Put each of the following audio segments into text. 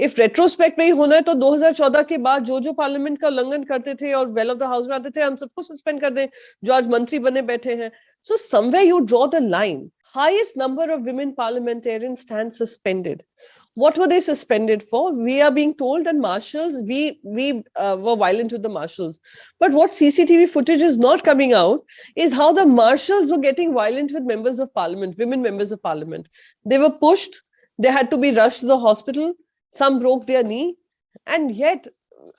If retrospect में ही होना है तो 2014 के बाद जो जो पार्लियामेंट का उल्लंघन करते थे और वेल ऑफ द हाउस में आते थे, हम सबको सस्पेंड कर दें जो आज मंत्री बने बैठे हैं. So somewhere you draw the line. Highest number of women parliamentarians stand suspended. What were they suspended for? We are being told that marshals, we were violent with the marshals. But what CCTV footage is not coming out is how the marshals were getting violent with members of parliament, women members of parliament. They were pushed. They had to be rushed to the hospital. Some broke their knee. And yet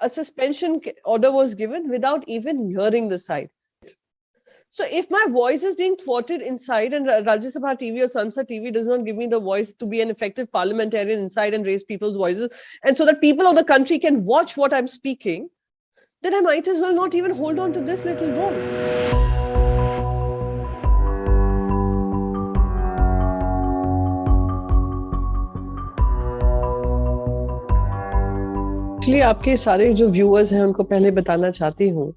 a suspension order was given without even hearing the side. So if my voice is being thwarted inside and Rajya Sabha TV or Sansad TV does not give me the voice to be an effective parliamentarian inside and raise people's voices, and so that people of the country can watch what I'm speaking, then I might as well not even hold on to this little role. Actually, आपके सारे जो viewers हैं उनको पहले बताना चाहती हूँ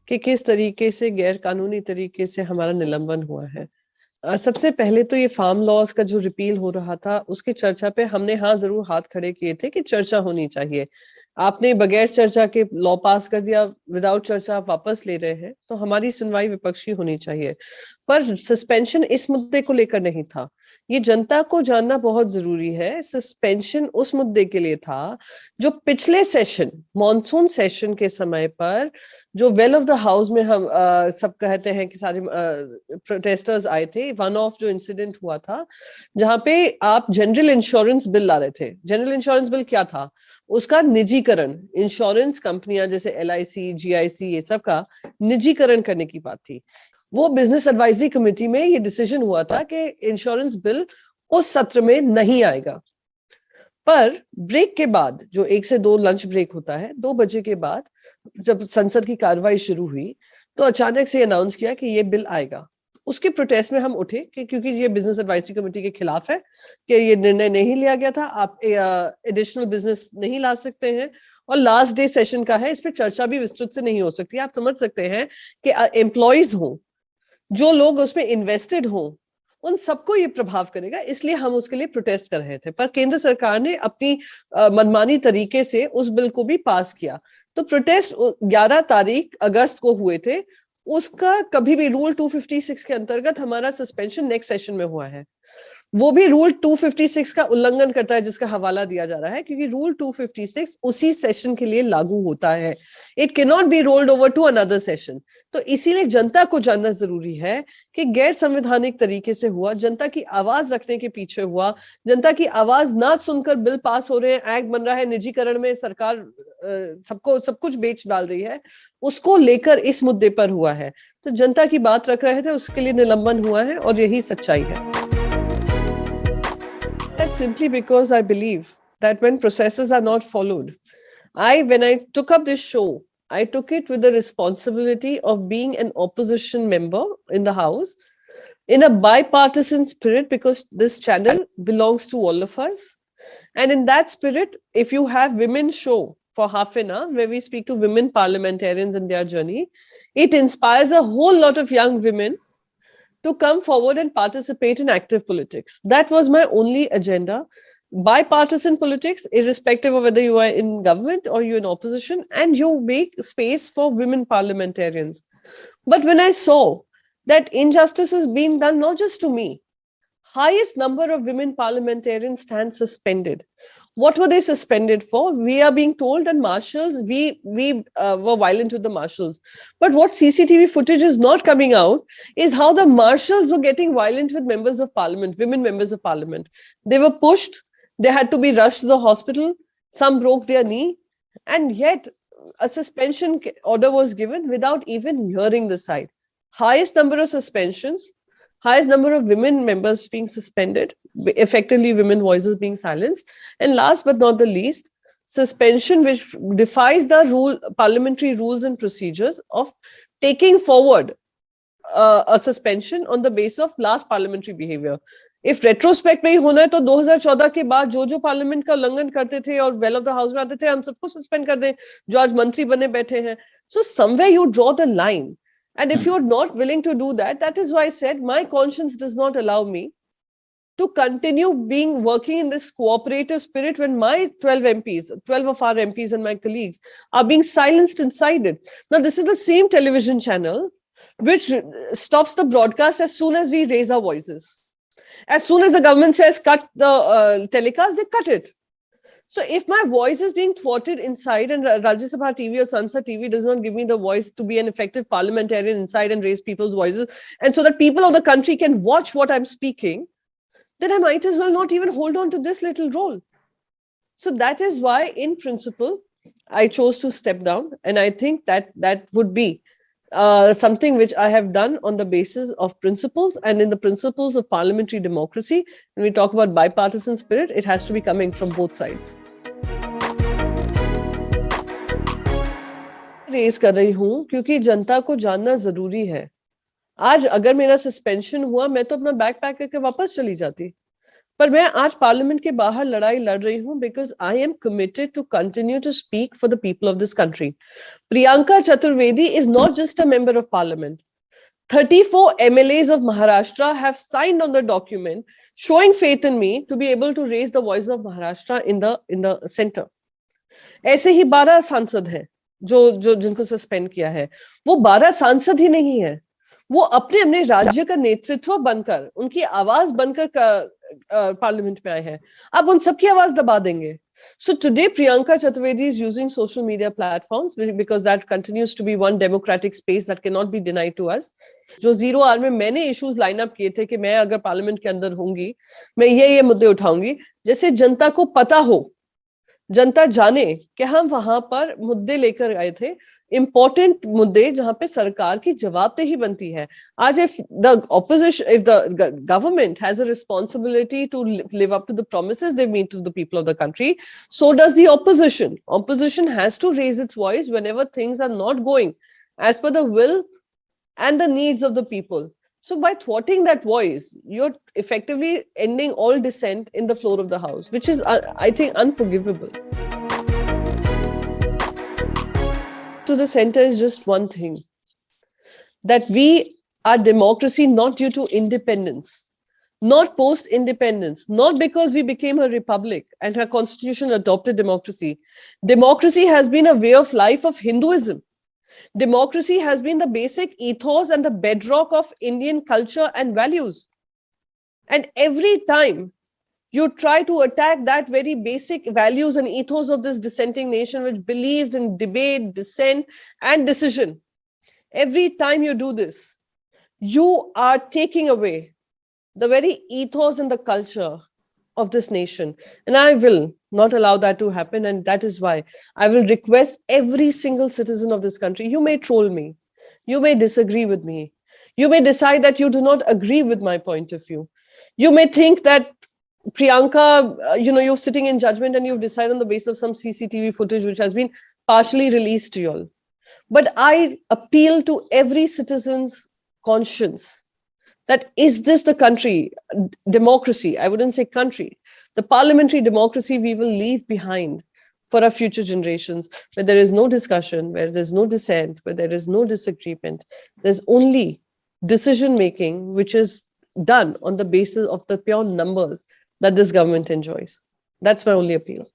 कि किस तरीके से गैर कानूनी तरीके से हमारा निलंबन हुआ है. सबसे पहले तो ये फार्म लॉज का जो रिपील हो रहा था उसकी चर्चा पे हमने जरूर हाथ खड़े किए थे कि चर्चा होनी चाहिए. आपने बगैर चर्चा के लॉ पास कर दिया, विदाउट चर्चा आप वापस ले रहे हैं, तो हमारी सुनवाई विपक्षी होनी चाहिए. पर सस्पेंशन इस मुद्दे को लेकर नहीं था. ये जनता को जानना बहुत जरूरी है. सस्पेंशन उस मुद्दे के लिए था जो पिछले सेशन, मॉनसून सेशन के समय पर जो वेल ऑफ द हाउस में हम सब कहते हैं कि सारे प्रोटेस्टर्स आए थे. वन ऑफ जो इंसिडेंट हुआ था जहां पे आप जनरल इंश्योरेंस बिल ला रहे थे. जनरल इंश्योरेंस बिल क्या था? उसका निजीकरण, इंश्योरेंस कंपनियां जैसे LIC, GIC, ये सब का निजीकरण करने की बात थी. वो बिजनेस एडवाइजरी कमेटी में ये डिसीजन हुआ था कि इंश्योरेंस बिल उस सत्र में नहीं आएगा. पर ब्रेक के बाद, जो 1 से 2 लंच ब्रेक होता है, 2 बजे के बाद जब संसद की कार्रवाई शुरू हुई तो अचानक से अनाउंस किया कि ये बिल आएगा. उसके प्रोटेस्ट में हम उठे कि क्योंकि ये बिजनेस एडवाइजरी कमेटी के खिलाफ है कि ये निर्णय नहीं लिया गया था, आप एडिशनल बिजनेस नहीं ला सकते हैं और लास्ट डे सेशन का है, इस पे चर्चा भी विस्तृत से नहीं हो सकती. आप समझ सकते हैं कि एम्प्लॉइज हो, जो लोग उसमें इन्वेस्टेड हो, उन सबको ये प्रभाव करेगा, इसलिए हम उसके लिए प्रोटेस्ट कर रहे थे. पर केंद्र सरकार ने अपनी मनमानी तरीके से उस बिल को भी पास किया. तो प्रोटेस्ट 11 तारीख अगस्त को हुए थे. उसका कभी भी रूल 256 के अंतर्गत हमारा सस्पेंशन नेक्स्ट सेशन में हुआ है. वो भी रूल 256 का उल्लंघन करता है जिसका हवाला दिया जा रहा है, क्योंकि रूल 256 उसी सेशन के लिए लागू होता है. It can not be rolled over to another session. तो इसीलिए जनता को जानना जरूरी है कि गैर संवैधानिक तरीके से हुआ, जनता की आवाज रखने के पीछे हुआ, जनता की आवाज ना सुनकर बिल पास हो रहे हैं, एक्ट बन रहा है, निजीकरण में सरकार सबको सब कुछ बेच डाल रही है, उसको लेकर इस मुद्दे पर हुआ है. तो जनता की बात रख रहे थे, उसके लिए निलंबन हुआ है और यही सच्चाई है. That's simply because I believe that when processes are not followed, when I took up this show, I took it with the responsibility of being an opposition member in the House in a bipartisan spirit, because this channel belongs to all of us. And in that spirit, if you have women show for half an hour where we speak to women parliamentarians and their journey, it inspires a whole lot of young women to come forward and participate in active politics. That was my only agenda. Bipartisan politics, irrespective of whether you are in government or you're in opposition, and you make space for women parliamentarians. But when I saw that injustice is being done not just to me, highest number of women parliamentarians stand suspended. What were they suspended for? We are being told that marshals, we were violent with the marshals. But what CCTV footage is not coming out is how the marshals were getting violent with members of parliament, women members of parliament. They were pushed. They had to be rushed to the hospital. Some broke their knee. And yet a suspension order was given without even hearing the side. Highest number of suspensions, highest number of women members being suspended, effectively women voices being silenced. And last but not the least, suspension which defies the parliamentary rules and procedures of taking forward a suspension on the basis of last parliamentary behavior. If retrospect में ही होना है तो 2014 के बाद जो जो parliament का उल्लंघन करते थे और वेल ऑफ द हाउस में आते थे, हम सबको सस्पेंड कर दें जो आज मंत्री बने बैठे हैं. So somewhere you draw the line. And if you're not willing to do that, that is why I said my conscience does not allow me to continue working in this cooperative spirit when my 12 MPs, 12 of our MPs and my colleagues are being silenced inside it. Now, this is the same television channel which stops the broadcast as soon as we raise our voices. As soon as the government says cut the telecast, they cut it. So if my voice is being thwarted inside and Rajya Sabha TV or Sansad TV does not give me the voice to be an effective parliamentarian inside and raise people's voices, and so that people of the country can watch what I'm speaking, then I might as well not even hold on to this little role. So that is why, in principle, I chose to step down. And I think that that would be something which I have done on the basis of principles, and in the principles of parliamentary democracy. When we talk about bipartisan spirit, it has to be coming from both sides. Race कर रही हूं क्योंकि जनता को जानना जरूरी है. आज अगर मेरा सस्पेंशन हुआ, मैं तो अपना बैग पैक करके वापस चली जाती, पर मैं आज पार्लियामेंट के बाहर लड़ाई लड़ रही हूं because I am committed to continue to speak for the people of this country. Priyanka Chaturvedi is not just a member of parliament. 34 MLAs of Maharashtra have signed on the document showing faith in me to be able to raise the voice of Maharashtra in the center. ऐसे ही 12 सांसद हैं जो जिनको suspend किया है. वो 12 सांसद ही नहीं है, वो अपने अपने राज्य का नेतृत्व बनकर, उनकी आवाज बनकर पार्लियामेंट में आए हैं. आप उन सबकी आवाज दबा देंगे. So today Priyanka Chaturvedi is using social media platforms because that continues to be one democratic space that cannot be denied to us. जो 0 आवर में मैंने इश्यूज लाइन अप किए थे कि मैं अगर पार्लियामेंट के अंदर होंगी, मैं ये मुद्दे उठाऊंगी, जैसे जनता को पता हो, जनता जाने कि हम वहां पर मुद्दे लेकर आए थे, इंपॉर्टेंट मुद्दे जहां पे सरकार की जवाबदेही बनती है. आज if the government has a responsibility to live up to the promises they made to the people of the country, so does the opposition. Opposition has to raise its voice whenever things are not going as per the will and the needs of the people. So by thwarting that voice, you're effectively ending all dissent in the floor of the house, which is, I think, unforgivable. To the center is just one thing, that we are democracy not due to independence, not post-independence, not because we became a republic and our constitution adopted democracy. Democracy has been a way of life of Hinduism. Democracy has been the basic ethos and the bedrock of Indian culture and values. And every time you try to attack that very basic values and ethos of this dissenting nation, which believes in debate, dissent, and decision, every time you do this, you are taking away the very ethos and the culture of this nation. And I will not allow that to happen. And that is why I will request every single citizen of this country, you may troll me, you may disagree with me, you may decide that you do not agree with my point of view. You may think that Priyanka, you're sitting in judgment and you've decided on the basis of some CCTV footage which has been partially released to you all. But I appeal to every citizen's conscience that is this the country, democracy, I wouldn't say country, the parliamentary democracy we will leave behind for our future generations, where there is no discussion, where there's no dissent, where there is no disagreement. There's only decision-making which is done on the basis of the pure numbers that this government enjoys. That's my only appeal.